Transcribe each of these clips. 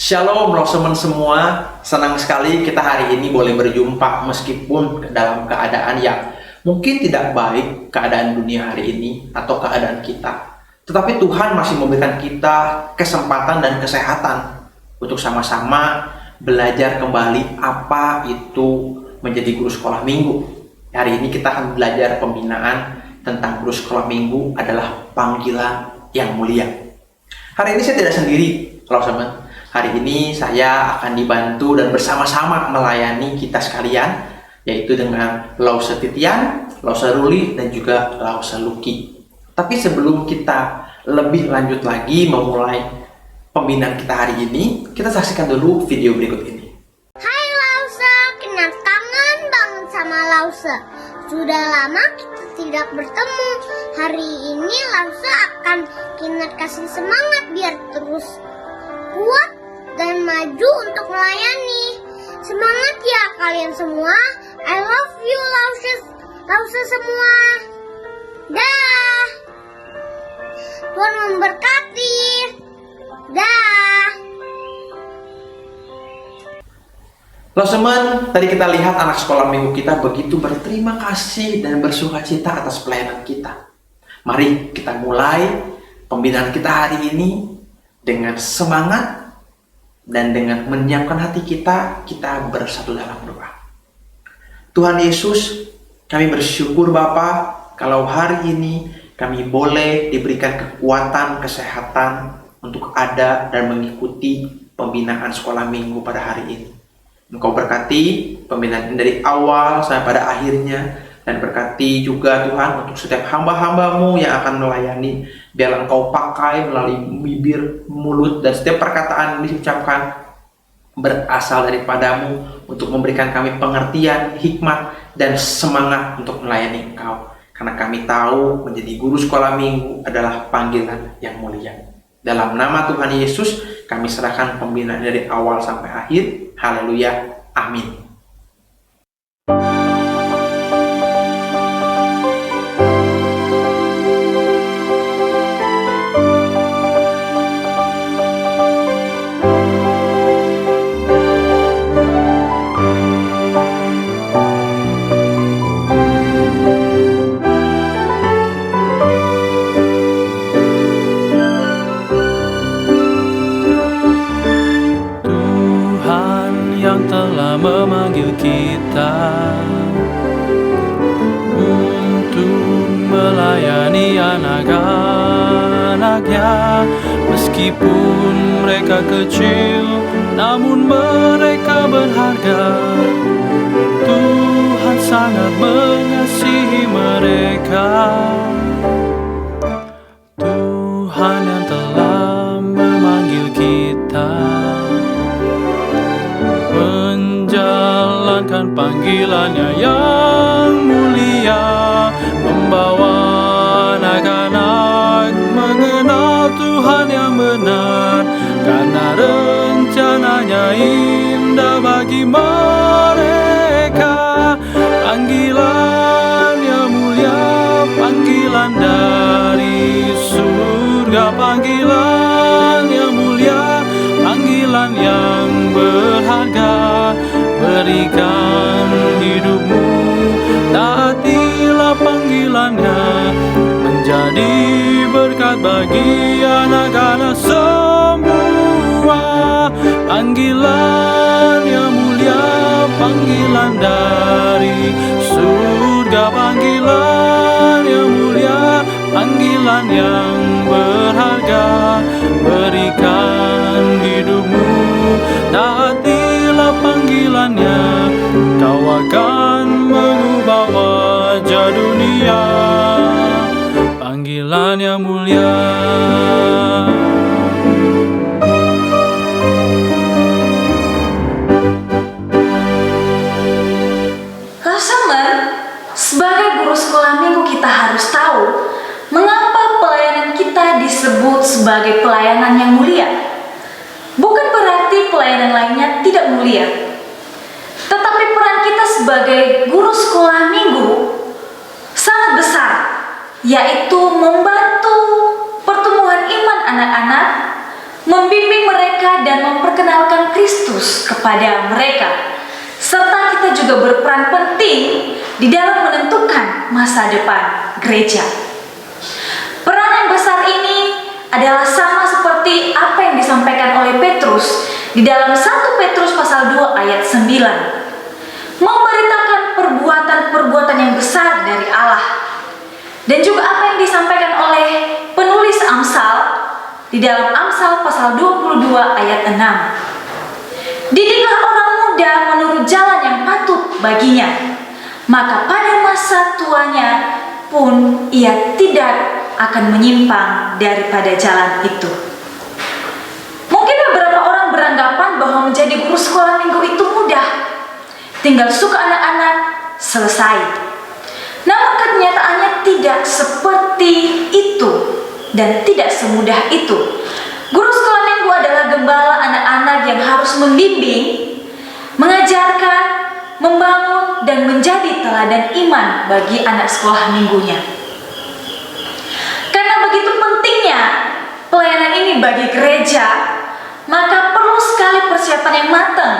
Shalom teman semua, senang sekali kita hari ini boleh berjumpa meskipun dalam keadaan yang mungkin tidak baik keadaan dunia hari ini atau keadaan kita. Tetapi Tuhan masih memberikan kita kesempatan dan kesehatan untuk sama-sama belajar kembali apa itu menjadi guru sekolah minggu. Hari ini kita akan belajar pembinaan tentang guru sekolah minggu adalah panggilan yang mulia. Hari ini saya tidak sendiri, teman-teman. Hari ini saya akan dibantu dan bersama-sama melayani kita sekalian, yaitu dengan Lause Titian, Lause Ruli, dan juga Lause Luki. Tapi sebelum kita lebih lanjut lagi memulai pembinaan kita hari ini, kita saksikan dulu video berikut ini. Hai Lause, kena kangen banget sama Lause. Sudah lama kita tidak bertemu. Hari ini Lause akan Kinar kasih semangat biar terus kuat dan maju untuk melayani. Semangat ya kalian semua. I love you Lause semua. Dah. Tuhan memberkati. Dah. Teman, tadi kita lihat anak sekolah minggu kita begitu berterima kasih dan bersukacita atas pelayanan kita. Mari kita mulai pembinaan kita hari ini dengan semangat dan dengan menyiapkan hati kita bersatu dalam doa. Tuhan Yesus, kami bersyukur Bapa kalau hari ini kami boleh diberikan kekuatan, kesehatan untuk ada dan mengikuti pembinaan sekolah minggu pada hari ini. Engkau berkati pembinaan ini dari awal sampai pada akhirnya, dan berkati juga Tuhan untuk setiap hamba-hambamu yang akan melayani. Biarlah Engkau pakai melalui bibir, mulut, dan setiap perkataan yang diucapkan berasal daripadamu untuk memberikan kami pengertian, hikmat, dan semangat untuk melayani Engkau. Karena kami tahu menjadi guru sekolah minggu adalah panggilan yang mulia. Dalam nama Tuhan Yesus, kami serahkan pembinaan dari awal sampai akhir. Haleluya. Amin. Memanggil kita untuk melayani anak-anaknya. Meskipun mereka kecil, namun mereka berharga. Tuhan sangat mengasihi mereka. Tuhan yang telah memanggil kita menjalankan panggilannya yang mulia, membawa anak-anak mengenal Tuhan yang benar, karena rencananya indah bagi mereka. Panggilan yang mulia, panggilan dari surga, panggilan yang mulia, panggilan yang berharga. Berikan hidupmu, taatilah panggilannya, menjadi berkat bagi anak-anak semua. Panggilan yang mulia, panggilan dari surga, panggilan yang mulia, panggilan yang berharga. Berikan hidupmu, taatilah panggilannya, kau akan mengubah wajah dunia. Panggilan yang mulia. Teman, sebagai guru sekolah minggu kita harus tahu mengapa pelayanan kita disebut sebagai pelayanan yang mulia. Bukan berarti pelayanan lainnya tidak mulia, tetapi peran kita sebagai guru sekolah minggu sangat besar, yaitu membantu pertumbuhan iman anak-anak, membimbing mereka mereka dan memperkenalkan Kristus kepada mereka. Serta kita juga berperan penting di dalam menentukan masa depan gereja. Peran yang besar ini adalah sama seperti apa yang disampaikan oleh Petrus di dalam 1 Petrus pasal 2 ayat 9. Memberitakan perbuatan-perbuatan yang besar dari Allah. Dan juga apa yang disampaikan oleh penulis Amsal di dalam Amsal pasal 22 ayat 6. Didiklah orang muda menurut jalan yang patut baginya, maka pada masa tuanya pun ia tidak akan menyimpang daripada jalan itu. Mungkin beberapa orang beranggapan bahwa menjadi guru sekolah minggu itu mudah. Tinggal suka anak-anak, selesai. Namun kenyataannya tidak seperti itu dan tidak semudah itu. Guru sekolah minggu adalah gembala anak-anak yang harus membimbing, mengajarkan, membangun, dan menjadi teladan iman bagi anak sekolah minggunya. Karena begitu pentingnya pelayanan ini bagi gereja, maka perlu sekali persiapan yang matang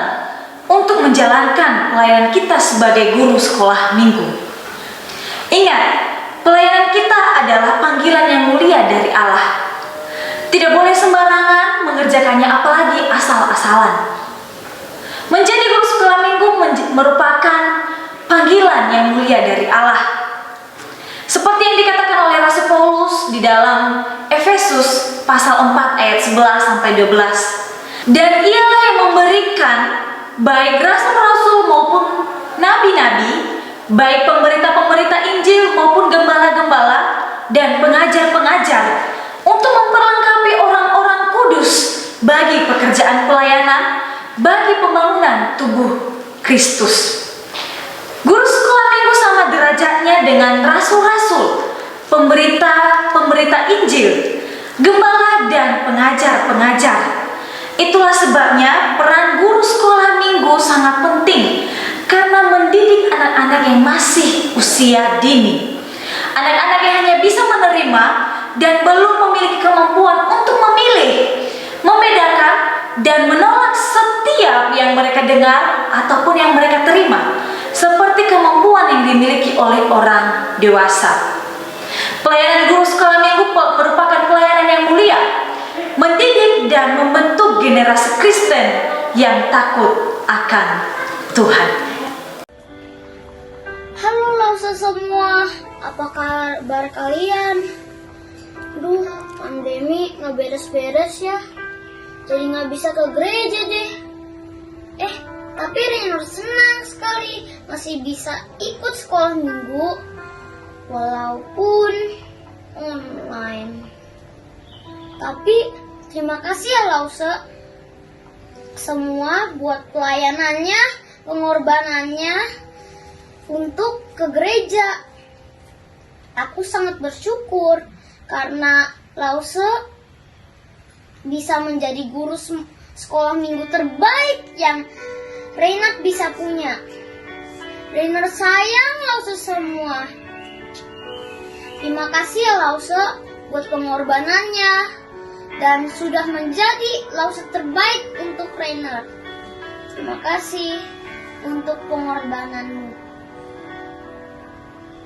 untuk menjalankan pelayanan kita sebagai guru sekolah minggu. Ingat, pelayanan kita adalah panggilan yang mulia dari Allah. Tidak boleh sembarangan mengerjakannya, apalagi asal-asalan. Menjadi guru sekolah minggu merupakan panggilan yang mulia dari Allah. Seperti yang dikatakan oleh Rasul Paulus di dalam Efesus pasal 4 ayat 11 sampai 12. Dan ialah yang memberikan baik rasul-rasul maupun nabi-nabi, baik pemberita-pemberita Injil maupun gembala-gembala dan pengajar-pengajar, untuk memperlengkapi orang-orang kudus bagi pekerjaan pelayanan, bagi pembangunan tubuh Kristus. Guru sekolah minggu sama derajatnya dengan rasul-rasul, pemberita Injil, gembala dan pengajar-pengajar. Itulah sebabnya peran guru sekolah minggu sangat penting, karena mendidik anak-anak yang masih usia dini. Anak-anak yang hanya bisa menerima dan belum memiliki kemampuan untuk memilih, membedakan, dan menolak setiap yang mereka dengar ataupun yang mereka terima, seperti kemampuan yang dimiliki oleh orang dewasa. Pelayanan guru sekolah minggu merupakan pelayanan yang mulia, mendidik dan membentuk generasi Kristen yang takut akan Tuhan. Halo Lausa semua, apa kabar kalian? Duh, pandemi nggak beres-beres ya. Jadi nggak bisa ke gereja deh. Tapi Rainer senang sekali masih bisa ikut sekolah minggu walaupun online. Tapi terima kasih ya Lausa semua buat pelayanannya, pengorbanannya untuk ke gereja. Aku sangat bersyukur karena Lause bisa menjadi guru sekolah minggu terbaik yang Reynard bisa punya. Reynard sayang Lause semua. Terima kasih ya Lause buat pengorbanannya dan sudah menjadi Lause terbaik untuk Reynard. Terima kasih untuk pengorbananmu.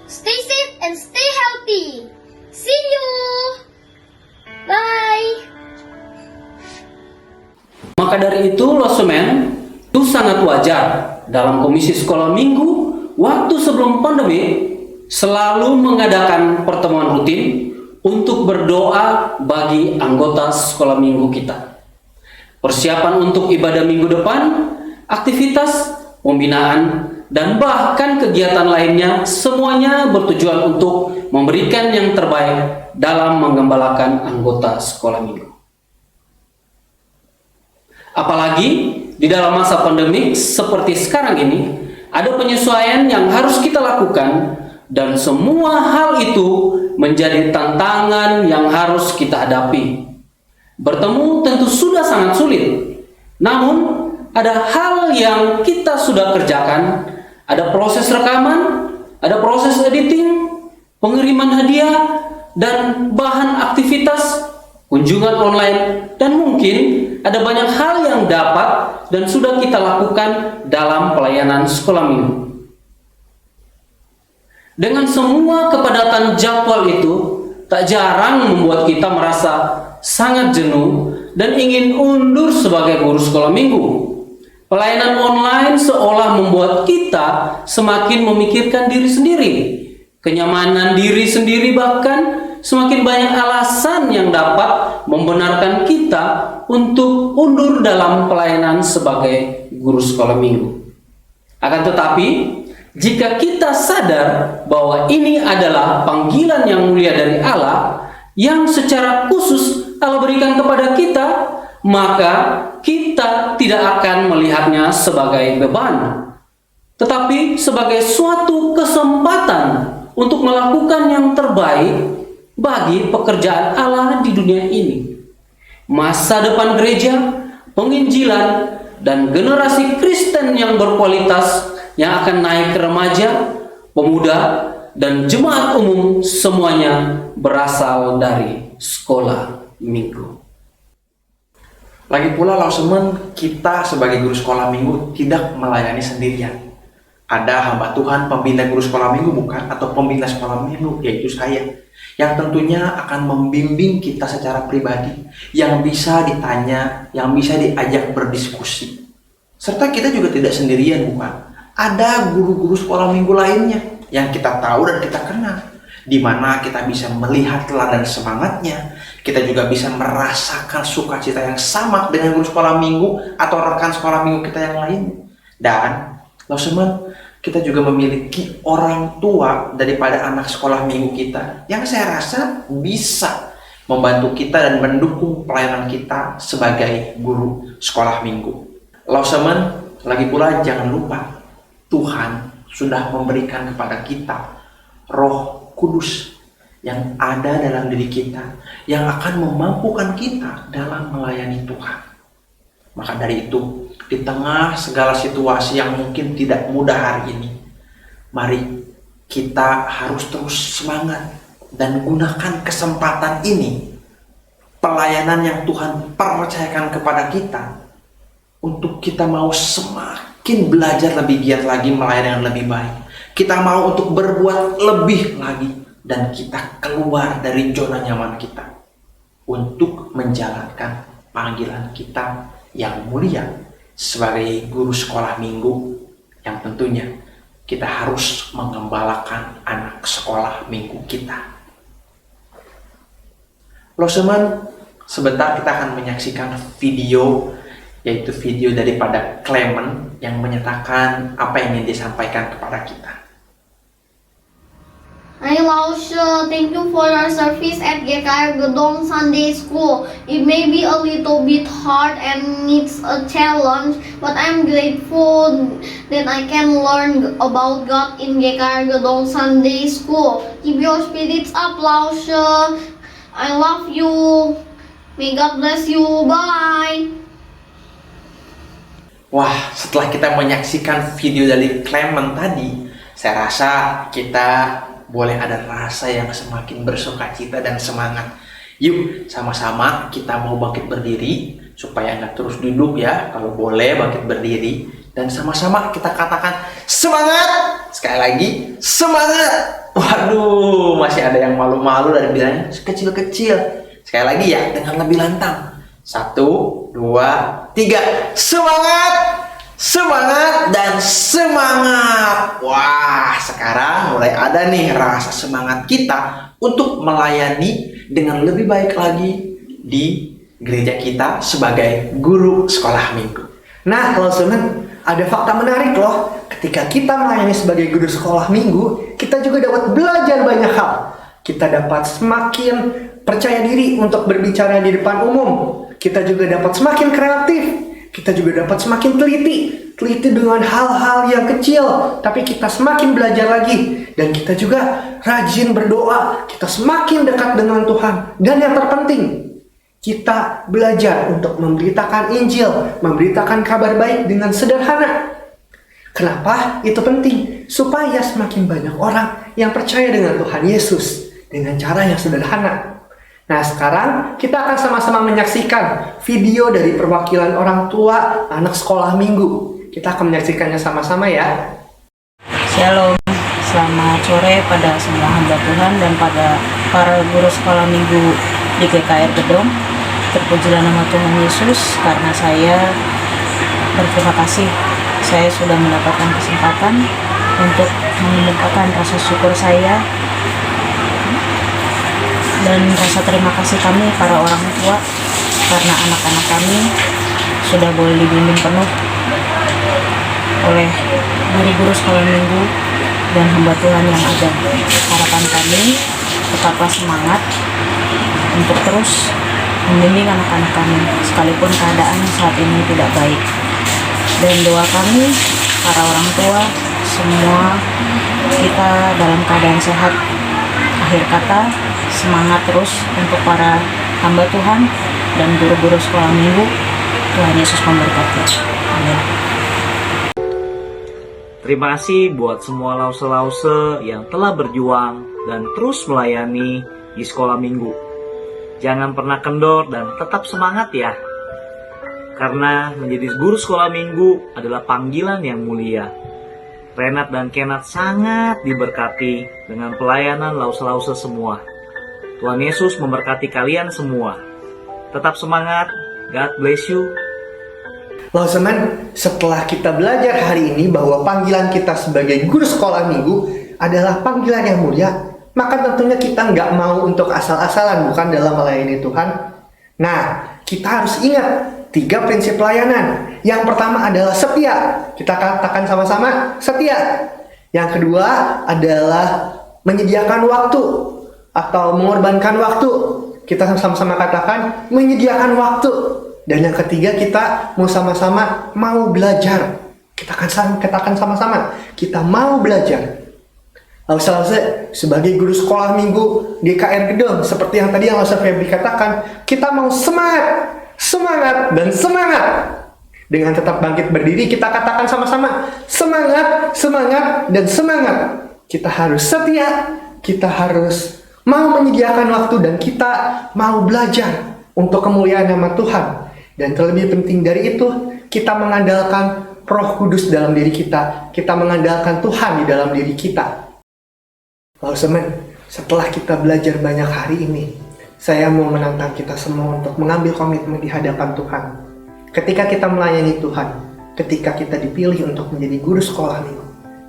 Stay safe and stay healthy. See you. Bye. Maka dari itu, Losemen, itu sangat wajar dalam komisi sekolah minggu waktu sebelum pandemi selalu mengadakan pertemuan rutin untuk berdoa bagi anggota sekolah minggu kita. Persiapan untuk ibadah minggu depan, aktivitas, pembinaan, dan bahkan kegiatan lainnya semuanya bertujuan untuk memberikan yang terbaik dalam menggembalakan anggota sekolah minggu. Apalagi di dalam masa pandemik seperti sekarang ini, ada penyesuaian yang harus kita lakukan dan semua hal itu menjadi tantangan yang harus kita hadapi. Bertemu tentu sudah sangat sulit, namun ada hal yang kita sudah kerjakan. Ada proses rekaman, ada proses editing, pengiriman hadiah, dan bahan aktivitas, kunjungan online, dan mungkin ada banyak hal yang dapat dan sudah kita lakukan dalam pelayanan sekolah minggu. Dengan semua kepadatan jadwal itu, tak jarang membuat kita merasa sangat jenuh dan ingin undur sebagai guru sekolah minggu. Pelayanan online seolah membuat kita semakin memikirkan diri sendiri, kenyamanan diri sendiri, bahkan semakin banyak alasan yang dapat membenarkan kita untuk undur dalam pelayanan sebagai guru sekolah minggu. Akan tetapi, jika kita sadar bahwa ini adalah panggilan yang mulia dari Allah yang secara khusus Allah berikan kepada kita, maka kita tidak akan melihatnya sebagai beban, tetapi sebagai suatu kesempatan untuk melakukan yang terbaik bagi pekerjaan Allah di dunia ini. Masa depan gereja, penginjilan, dan generasi Kristen yang berkualitas yang akan naik ke remaja, pemuda, dan jemaat umum semuanya berasal dari sekolah minggu. Lagi pula Lausemen, kita sebagai guru sekolah minggu tidak melayani sendirian. Ada hamba Tuhan pembina guru sekolah minggu bukan? Atau pembina sekolah minggu, yaitu saya, yang tentunya akan membimbing kita secara pribadi, yang bisa ditanya, yang bisa diajak berdiskusi. Serta kita juga tidak sendirian bukan? Ada guru-guru sekolah minggu lainnya yang kita tahu dan kita kenal, di mana kita bisa melihat teladan semangatnya. Kita juga bisa merasakan sukacita yang sama dengan guru sekolah minggu atau rekan sekolah minggu kita yang lain. Dan Lausemen, kita juga memiliki orang tua daripada anak sekolah minggu kita yang saya rasa bisa membantu kita dan mendukung pelayanan kita sebagai guru sekolah minggu. Lausemen, lagi pula jangan lupa Tuhan sudah memberikan kepada kita Roh Kudus yang ada dalam diri kita, yang akan memampukan kita dalam melayani Tuhan. Maka dari itu, di tengah segala situasi yang mungkin tidak mudah hari ini, mari kita harus terus semangat dan gunakan kesempatan ini, pelayanan yang Tuhan percayakan kepada kita, untuk kita mau semakin belajar lebih giat lagi melayani dengan lebih baik. Kita mau untuk berbuat lebih lagi, dan kita keluar dari zona nyaman kita untuk menjalankan panggilan kita yang mulia sebagai guru sekolah minggu, yang tentunya kita harus mengembalakan anak sekolah minggu kita. Lausemen, sebentar kita akan menyaksikan video, yaitu video daripada Clement yang menyatakan apa yang ingin disampaikan kepada kita. Hi Lausha, thank you for your service at GKR Gedong Sunday School. It may be a little bit hard and needs a challenge, but I'm grateful that I can learn about God in GKR Gedong Sunday School. Keep your spirits up, Lausha. I love you. May God bless you. Bye. Wah, setelah kita menyaksikan video dari Clement tadi, saya rasa kita boleh ada rasa yang semakin bersukacita dan semangat. Yuk, sama-sama kita mau bangkit berdiri, supaya nggak terus duduk ya. Kalau boleh bangkit berdiri, dan sama-sama kita katakan semangat. Sekali lagi, semangat. Waduh, masih ada yang malu-malu dan bilangnya kecil-kecil. Sekali lagi ya, dengan lebih lantang. 1, 2, 3, semangat! Semangat dan semangat. Wah, sekarang mulai ada nih rasa semangat kita untuk melayani dengan lebih baik lagi di gereja kita sebagai guru sekolah minggu. Nah, Lausemen, ada fakta menarik loh. Ketika kita melayani sebagai guru sekolah minggu, kita juga dapat belajar banyak hal. Kita dapat semakin percaya diri untuk berbicara di depan umum. Kita juga dapat semakin kreatif. Kita juga dapat semakin teliti dengan hal-hal yang kecil, tapi kita semakin belajar lagi. Dan kita juga rajin berdoa, kita semakin dekat dengan Tuhan. Dan yang terpenting, kita belajar untuk memberitakan Injil, memberitakan kabar baik dengan sederhana. Kenapa itu penting? Supaya semakin banyak orang yang percaya dengan Tuhan Yesus dengan cara yang sederhana. Nah, sekarang kita akan sama-sama menyaksikan video dari perwakilan orang tua anak sekolah minggu. Kita akan menyaksikannya sama-sama ya. Shalom, selamat sore pada semua hamba Tuhan dan pada para guru sekolah minggu di GKR Gedong. Terpujilah nama Tuhan Yesus, karena saya berterima kasih saya sudah mendapatkan kesempatan untuk mengumpulkan rasa syukur saya dan rasa terima kasih kami para orang tua, karena anak-anak kami sudah boleh dibimbing penuh oleh guru-guru sekolah minggu dan hamba Tuhan yang ada. Harapan kami, tetaplah semangat untuk terus membimbing anak-anak kami sekalipun keadaan saat ini tidak baik. Dan doa kami, para orang tua, semua kita dalam keadaan sehat. Akhir kata, semangat terus untuk para hamba Tuhan dan guru-guru sekolah minggu. Tuhan Yesus memberkati. Amin. Terima kasih buat semua lause-lause yang telah berjuang dan terus melayani di sekolah minggu. Jangan pernah kendor dan tetap semangat ya. Karena menjadi guru sekolah minggu adalah panggilan yang mulia. Renat dan Kenat sangat diberkati dengan pelayanan lause-lause semua. Tuhan Yesus memberkati kalian semua. Tetap semangat. God bless you. Lauseman, setelah kita belajar hari ini bahwa panggilan kita sebagai guru sekolah minggu adalah panggilan yang mulia, maka tentunya kita nggak mau untuk asal-asalan, bukan, dalam melayani Tuhan. Nah, kita harus ingat 3 prinsip pelayanan. Yang pertama adalah setia. Kita katakan sama-sama, setia. Yang kedua adalah menyediakan waktu atau mengorbankan waktu. Kita sama-sama katakan menyediakan waktu. Dan yang ketiga, kita mau sama-sama mau belajar. Kita akan katakan sama-sama, kita mau belajar. Lause-lause sebagai guru sekolah minggu GKR Gedong, seperti yang tadi yang Lause Febri katakan, kita mau semangat, semangat, dan semangat. Dengan tetap bangkit berdiri, kita katakan sama-sama, semangat, semangat, dan semangat. Kita harus setia, kita harus mau menyediakan waktu, dan kita mau belajar untuk kemuliaan nama Tuhan. Dan terlebih penting dari itu, kita mengandalkan Roh Kudus dalam diri kita. Kita mengandalkan Tuhan di dalam diri kita. Lalu setelah kita belajar banyak hari ini, saya mau menantang kita semua untuk mengambil komitmen di hadapan Tuhan. Ketika kita melayani Tuhan, ketika kita dipilih untuk menjadi guru sekolah minggu,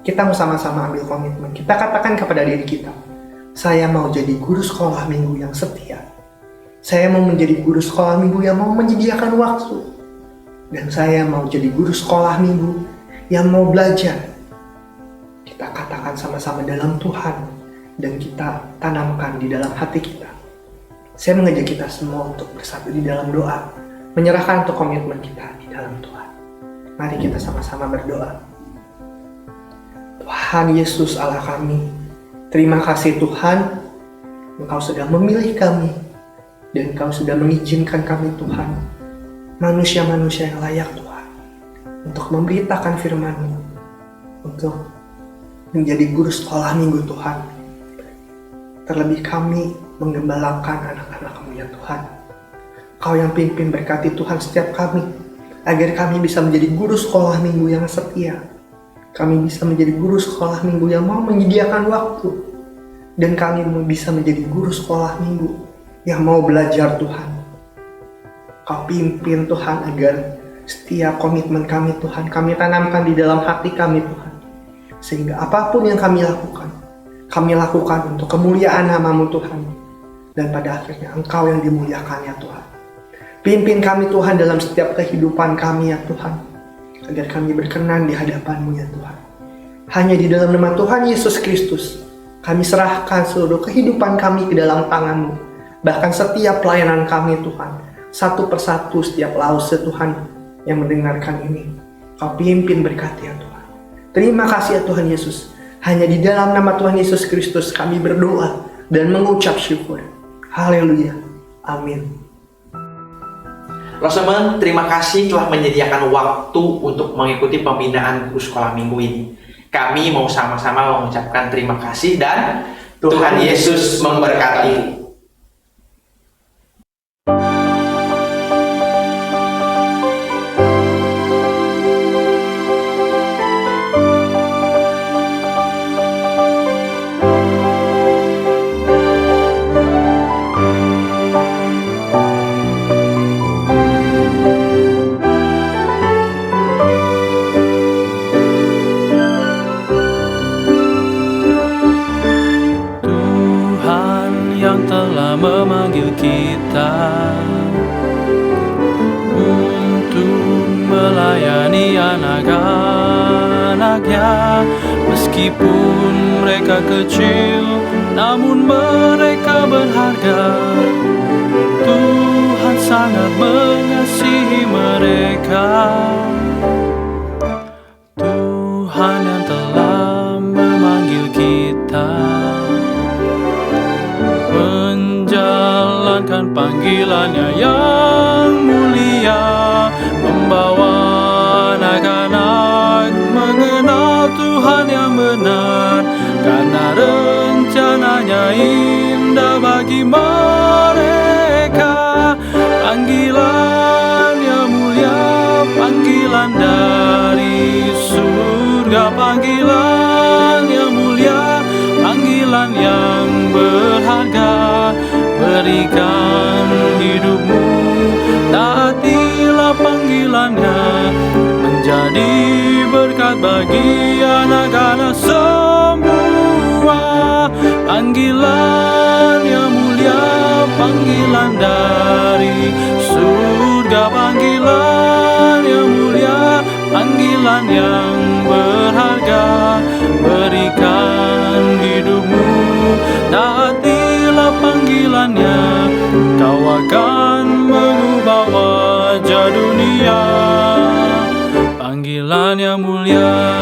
kita mau sama-sama ambil komitmen. Kita katakan kepada diri kita, saya mau jadi guru sekolah minggu yang setia. Saya mau menjadi guru sekolah minggu yang mau menyediakan waktu. Dan saya mau jadi guru sekolah minggu yang mau belajar. Kita katakan sama-sama dalam Tuhan. Dan kita tanamkan di dalam hati kita. Saya mengajak kita semua untuk bersatu di dalam doa. Menyerahkan untuk komitmen kita di dalam Tuhan. Mari kita sama-sama berdoa. Tuhan Yesus Allah kami, terima kasih Tuhan. Engkau sudah memilih kami. Dan Engkau sudah mengizinkan kami Tuhan, manusia-manusia yang layak Tuhan, untuk memberitakan firman-Mu, untuk menjadi guru sekolah minggu Tuhan. Terlebih kami menggembalakan anak-anak-Mu ya Tuhan. Kau yang pimpin, berkati Tuhan setiap kami, agar kami bisa menjadi guru sekolah minggu yang setia. Kami bisa menjadi guru sekolah minggu yang mau menyediakan waktu. Dan kami bisa menjadi guru sekolah minggu yang mau belajar Tuhan. Kau pimpin Tuhan agar setiap komitmen kami Tuhan, kami tanamkan di dalam hati kami Tuhan. Sehingga apapun yang kami lakukan untuk kemuliaan nama-Mu Tuhan. Dan pada akhirnya Engkau yang dimuliakan ya Tuhan. Pimpin kami Tuhan dalam setiap kehidupan kami ya Tuhan. Agar kami berkenan di hadapan-Mu ya Tuhan. Hanya di dalam nama Tuhan Yesus Kristus, kami serahkan seluruh kehidupan kami ke dalam tangan-Mu. Bahkan setiap pelayanan kami Tuhan, satu persatu setiap lause Tuhan yang mendengarkan ini, Kau pimpin, berkati ya Tuhan. Terima kasih ya Tuhan Yesus. Hanya di dalam nama Tuhan Yesus Kristus kami berdoa dan mengucap syukur. Haleluya. Amin. Rosemen, terima kasih telah menyediakan waktu untuk mengikuti pembinaan guru sekolah minggu ini. Kami mau sama-sama mengucapkan terima kasih dan Tuhan Yesus memberkati. kita untuk melayani anak-anaknya. Meskipun mereka kecil, namun mereka berharga. Tuhan sangat mengasihi mereka. Tuhan yang telah memanggil kita menjalankan panggilannya yang mulia, membawa anak-anak mengenal Tuhan yang benar, karena rencananya indah bagi mereka. Panggilan yang mulia, panggilan dari surga, panggilan yang mulia, panggilan yang berharga. Berikan hidupmu, taatilah panggilannya, menjadi berkat bagi anak-anak semua. Panggilan yang mulia, panggilan dari surga, panggilan yang mulia, panggilan yang berharga. Berikan hidupmu, taatilah panggilannya, kau akan mengubah wajah dunia. Panggilan yang mulia,